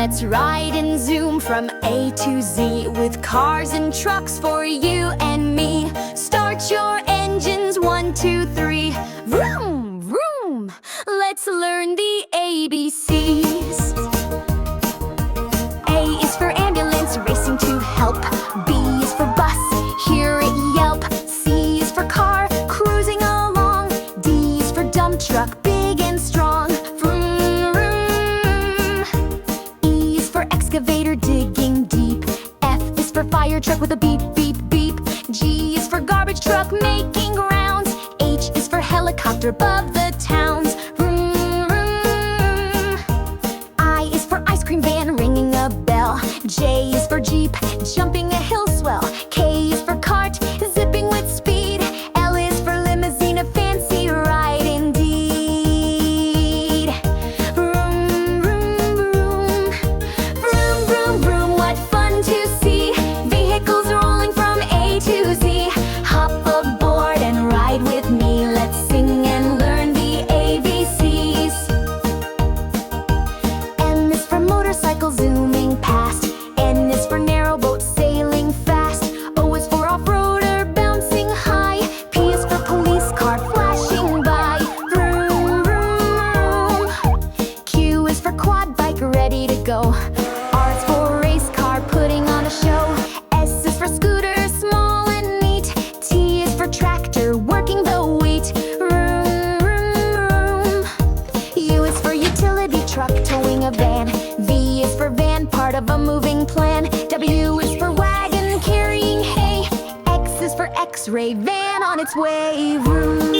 Let's ride and zoom from A to Z with cars and trucks for you and me. Start your engines, 1, 2, 3. Vroom, vroom. Let's learn the ABCs. A is for ambulance, racing to help. B is for bus, hear it yelp. C is for car, cruising along. D is for dump truck, big and strong. Vroom, vroom. E is for excavator, digging deep. F is for fire truck with a beep, beep, beep. G is for garbage truck, making rounds. H is for helicopter above the towns. Vroom, vroom. I is for ice cream van, ringing a bell. J is for Jeep, jumping a hill swell. K is for cart, zipping with speed. L is for limousine, a fancy ride indeed. Vroom, vroom, vroom. Vroom, vroom, vroom, what fun to see. Vehicles rolling from A to Z. Hop aboard and ride with me. Let's sing and learn the ABCs. M is for motorcycle, zooming past. N is for narrowboat, sailing fast. O is for off-roader, bouncing high. P is for police car, flashing by. Vroom, vroom, vroom. Q is for quad bike, ready to go. R is for race car, putting on a show. S is for scooter, small and neat. T is for tractor, working the wheat. Vroom, vroom, vroom. U is for utility truck, towing a van. V is for van, part of a moving plan. W is for wagon, carrying hay. X is for X-ray, van on its way. Vroom.